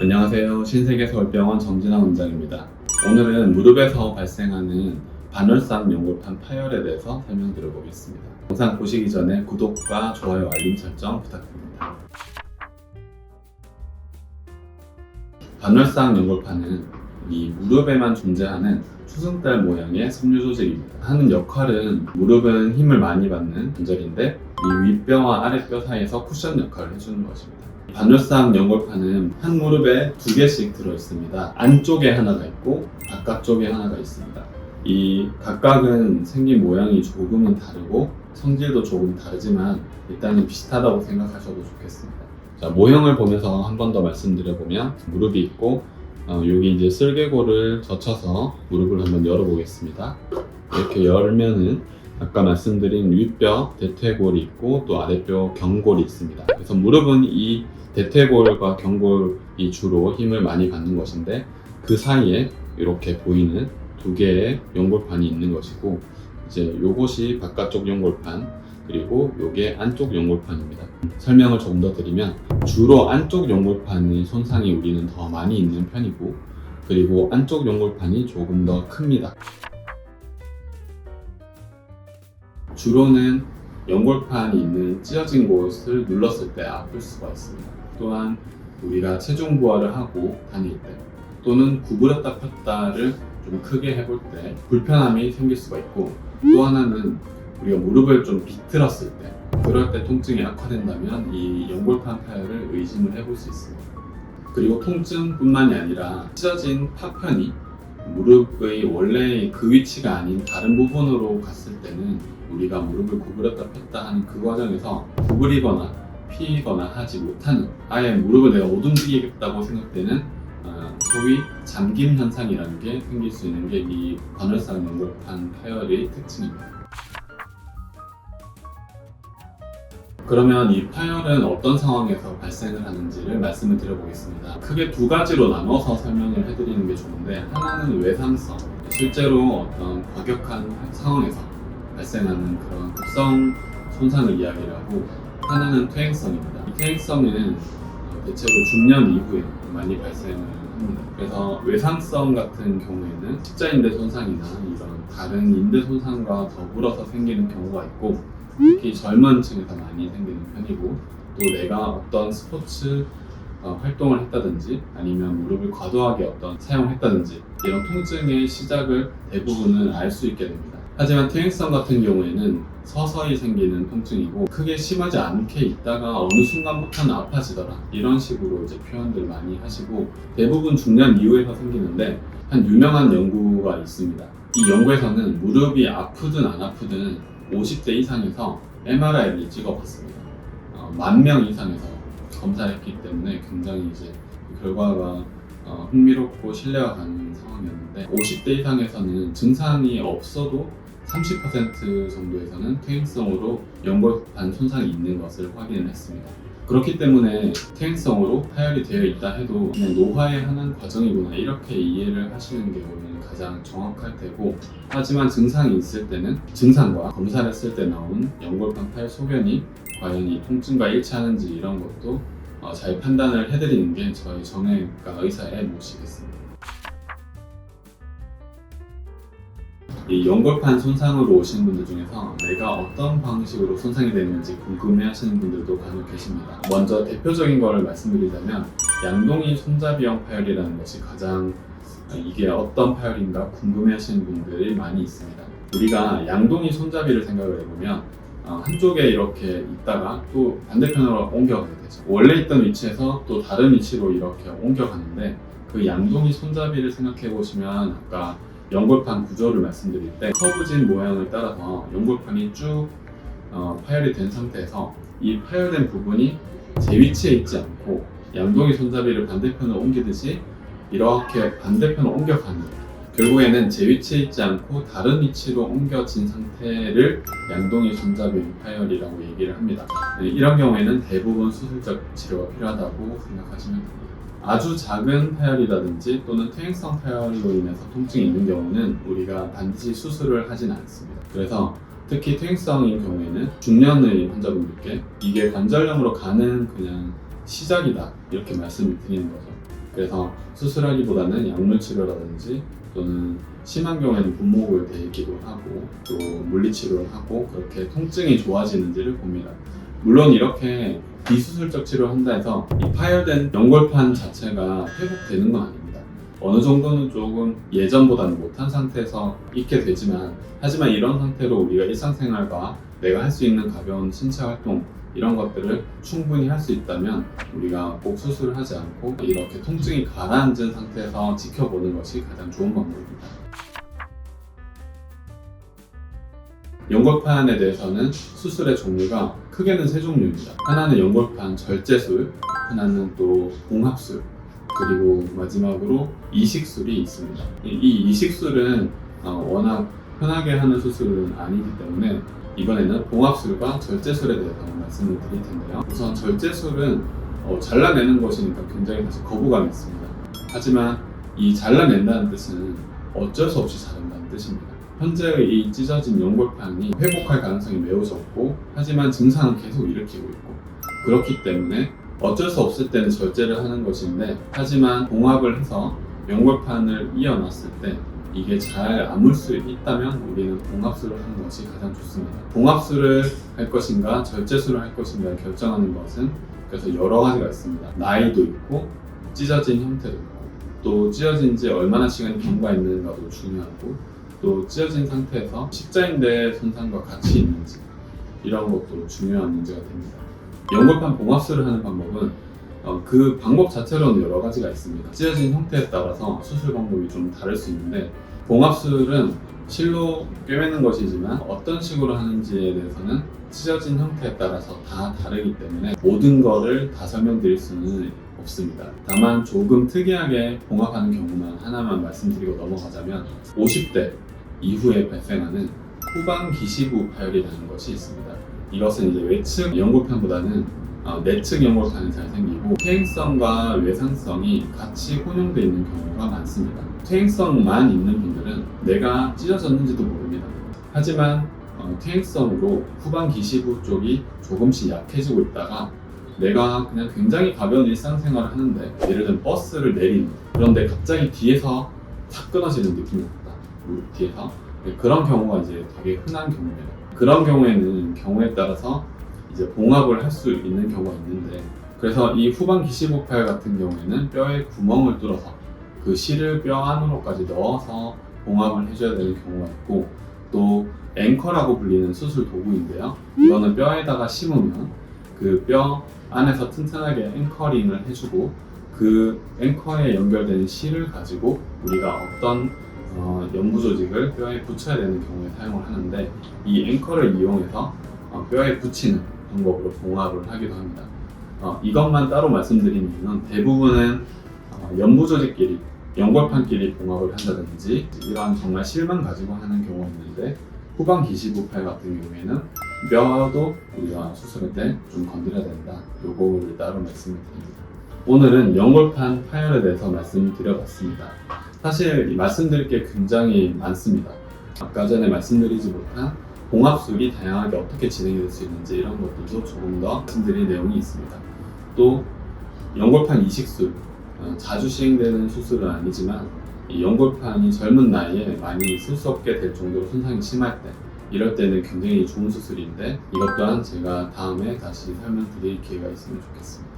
안녕하세요. 신세계서울병원 정진환 원장입니다. 오늘은 무릎에서 발생하는 반월상 연골판 파열에 대해서 설명드려보겠습니다. 영상 보시기 전에 구독과 좋아요, 알림 설정 부탁드립니다. 반월상 연골판은 이 무릎에만 존재하는 추승달 모양의 섬유 조직입니다. 하는 역할은 무릎은 힘을 많이 받는 관절인데 이 윗뼈와 아랫뼈 사이에서 쿠션 역할을 해주는 것입니다. 반월상 연골판은 한 무릎에 2개씩 들어있습니다. 안쪽에 하나가 있고 바깥쪽에 하나가 있습니다. 이 각각은 생긴 모양이 조금은 다르고 성질도 조금 다르지만 일단은 비슷하다고 생각하셔도 좋겠습니다. 자, 모형을 보면서 한 번 더 말씀드려보면 무릎이 있고 여기 이제 쓸개골을 젖혀서 무릎을 한번 열어보겠습니다. 이렇게 열면은 아까 말씀드린 윗뼈 대퇴골이 있고 또 아랫뼈 경골이 있습니다. 그래서 무릎은 이 대퇴골과 경골이 주로 힘을 많이 받는 것인데 그 사이에 이렇게 보이는 2개의 연골판이 있는 것이고 이제 요것이 바깥쪽 연골판 그리고 요게 안쪽 연골판입니다. 설명을 조금 더 드리면 주로 안쪽 연골판의 손상이 우리는 더 많이 있는 편이고 그리고 안쪽 연골판이 조금 더 큽니다. 주로는 연골판이 있는 찢어진 곳을 눌렀을 때 아플 수가 있습니다. 또한 우리가 체중 부하를 하고 다닐 때 또는 구부렸다 폈다를 좀 크게 해볼 때 불편함이 생길 수가 있고 또 하나는 우리가 무릎을 좀 비틀었을 때 그럴 때 통증이 악화된다면 이 연골판 파열을 의심을 해볼 수 있습니다. 그리고 통증뿐만이 아니라 찢어진 파편이 무릎의 원래 그 위치가 아닌 다른 부분으로 갔을 때는 우리가 무릎을 구부렸다 폈다 하는 그 과정에서 구부리거나 피거나 하지 못하는 아예 무릎을 내가 못 움직이겠다고 생각되는 소위 잠김 현상이라는 게 생길 수 있는 게 이 반월상 연골판 파열의 특징입니다. 그러면 이 파열은 어떤 상황에서 발생을 하는지를 말씀을 드려보겠습니다. 크게 2가지로 나눠서 설명을 해드리는 게 좋은데 하나는 외상성, 실제로 어떤 과격한 상황에서 발생하는 그런 급성 손상을 이야기를 하고 하나는 퇴행성입니다. 이 퇴행성은 대체로 중년 이후에 많이 발생을 합니다. 그래서 외상성 같은 경우에는 십자인대 손상이나 이런 다른 인대 손상과 더불어서 생기는 경우가 있고 특히 젊은 층에서 많이 생기는 편이고 또 내가 어떤 스포츠 활동을 했다든지 아니면 무릎을 과도하게 사용했다든지 이런 통증의 시작을 대부분은 알 수 있게 됩니다. 하지만 퇴행성 같은 경우에는 서서히 생기는 통증이고 크게 심하지 않게 있다가 어느 순간부터는 아파지더라 이런 식으로 이제 표현들 많이 하시고 대부분 중년 이후에서 생기는데 한 유명한 연구가 있습니다. 이 연구에서는 무릎이 아프든 안 아프든 50대 이상에서 MRI를 찍어봤습니다. 10,000명 이상에서 검사했기 때문에 굉장히 이제 그 결과가 흥미롭고 신뢰가 가는 상황이었는데 50대 이상에서는 증상이 없어도 30% 정도에서는 퇴행성으로 연골판 손상이 있는 것을 확인을 했습니다. 그렇기 때문에 퇴행성으로 파열이 되어 있다 해도 그냥 노화의 하나의 과정이구나 이렇게 이해를 하시는 게 오늘 가장 정확할 테고 하지만 증상이 있을 때는 증상과 검사를 했을 때 나온 연골판 파열 소견이 과연 이 통증과 일치하는지 이런 것도 잘 판단을 해드리는 게 저희 정형외과 의사의 몫이겠습니다. 이 연골판 손상으로 오시는 분들 중에서 내가 어떤 방식으로 손상이 되는지 궁금해하시는 분들도 간혹 계십니다. 먼저 대표적인 걸 말씀드리자면 양동이 손잡이형 파열이라는 것이 가장 이게 어떤 파열인가 궁금해하시는 분들이 많이 있습니다. 우리가 양동이 손잡이를 생각을 해보면 한쪽에 이렇게 있다가 또 반대편으로 옮겨가게 되죠. 원래 있던 위치에서 또 다른 위치로 이렇게 옮겨가는데 그 양동이 손잡이를 생각해 보시면 아까 연골판 구조를 말씀드릴 때 커브진 모양을 따라서 연골판이 쭉 파열이 된 상태에서 이 파열된 부분이 제 위치에 있지 않고 양동이 손잡이를 반대편으로 옮기듯이 이렇게 반대편으로 옮겨가는 결국에는 제 위치에 있지 않고 다른 위치로 옮겨진 상태를 양동이 손잡이 파열이라고 얘기를 합니다. 이런 경우에는 대부분 수술적 치료가 필요하다고 생각하시면 됩니다. 아주 작은 파열이라든지 또는 퇴행성 파열로 인해서 통증이 있는 경우는 우리가 반드시 수술을 하진 않습니다. 그래서 특히 퇴행성인 경우에는 중년의 환자분들께 이게 관절염으로 가는 그냥 시작이다 이렇게 말씀을 드리는 거죠. 그래서 수술하기보다는 약물 치료라든지 또는 심한 경우에는 분목을 대기도 하고 또 물리치료를 하고 그렇게 통증이 좋아지는지를 봅니다. 물론 이렇게 비수술적 치료를 한다 해서 이 파열된 연골판 자체가 회복되는 건 아닙니다. 어느 정도는 조금 예전보다는 못한 상태에서 있게 되지만 하지만 이런 상태로 우리가 일상생활과 내가 할 수 있는 가벼운 신체 활동 이런 것들을 충분히 할 수 있다면 우리가 꼭 수술을 하지 않고 이렇게 통증이 가라앉은 상태에서 지켜보는 것이 가장 좋은 방법입니다. 연골판에 대해서는 수술의 종류가 크게는 세 종류입니다. 하나는 연골판 절제술, 하나는 또 봉합술, 그리고 마지막으로 이식술이 있습니다. 이 이식술은 워낙 편하게 하는 수술은 아니기 때문에 이번에는 봉합술과 절제술에 대해서 말씀을 드릴 텐데요. 우선 절제술은 잘라내는 것이니까 굉장히 사실 거부감이 있습니다. 하지만 이 잘라낸다는 뜻은 어쩔 수 없이 자른다는 뜻입니다. 현재의 이 찢어진 연골판이 회복할 가능성이 매우 적고 하지만 증상은 계속 일으키고 있고 그렇기 때문에 어쩔 수 없을 때는 절제를 하는 것인데 하지만 봉합을 해서 연골판을 이어놨을 때 이게 잘 아물 수 있다면 우리는 봉합술을 하는 것이 가장 좋습니다. 봉합술을 할 것인가 절제술을 할 것인가 결정하는 것은 그래서 여러 가지가 있습니다. 나이도 있고 찢어진 형태도 있고 또 찢어진 지 얼마나 시간이 경과가 있는가도 중요하고 또 찢어진 상태에서 십자인대 손상과 같이 있는지 이런 것도 중요한 문제가 됩니다. 연골판 봉합술을 하는 방법은 그 방법 자체로는 여러 가지가 있습니다. 찢어진 형태에 따라서 수술 방법이 좀 다를 수 있는데 봉합술은 실로 꿰매는 것이지만 어떤 식으로 하는지에 대해서는 찢어진 형태에 따라서 다 다르기 때문에 모든 거를 다 설명드릴 수는 없습니다. 다만 조금 특이하게 봉합하는 경우만 하나만 말씀드리고 넘어가자면 50대 이후에 발생하는 후방 기시부 파열이라는 것이 있습니다. 이것은 이제 외측 연골판보다는 내측 연골판이 잘 생기고 퇴행성과 외상성이 같이 혼용되어 있는 경우가 많습니다. 퇴행성만 있는 분들은 내가 찢어졌는지도 모릅니다. 하지만 퇴행성으로 후방 기시부 쪽이 조금씩 약해지고 있다가 내가 그냥 굉장히 가벼운 일상생활을 하는데 예를 들면 버스를 내리는 그런데 갑자기 뒤에서 탁 끊어지는 느낌이 왔다. 뒤에서 그런 경우가 이제 되게 흔한 경우입니다. 그런 경우에는 경우에 따라서 이제 봉합을 할 수 있는 경우가 있는데 그래서 이 후방 기시부 파열 같은 경우에는 뼈에 구멍을 뚫어서 그 실을 뼈 안으로까지 넣어서 봉합을 해줘야 되는 경우가 있고 또 앵커라고 불리는 수술 도구인데요. 이거는 뼈에다가 심으면 그 뼈 안에서 튼튼하게 앵커링을 해주고 그 앵커에 연결되는 실을 가지고 우리가 어떤 연부 조직을 뼈에 붙여야 되는 경우에 사용을 하는데 이 앵커를 이용해서 뼈에 붙이는 방법으로 봉합을 하기도 합니다. 이것만 따로 말씀드린 이유는 대부분은 연부 조직끼리 연골판끼리 봉합을 한다든지 이런 정말 실만 가지고 하는 경우가 있는데 후방 기시부 파열 같은 경우에는 뼈도 우리가 수술할 때 좀 건드려야 된다. 요거를 따로 말씀을 드립니다. 오늘은 연골판 파열에 대해서 말씀을 드려봤습니다. 사실 말씀드릴 게 굉장히 많습니다. 아까 전에 말씀드리지 못한 봉합술이 다양하게 어떻게 진행이 될 수 있는지 이런 것들도 조금 더 말씀드릴 내용이 있습니다. 또 연골판 이식술, 자주 시행되는 수술은 아니지만 이 연골판이 젊은 나이에 많이 쓸 수 없게 될 정도로 손상이 심할 때 이럴 때는 굉장히 좋은 수술인데 이것 또한 제가 다음에 다시 설명드릴 기회가 있으면 좋겠습니다.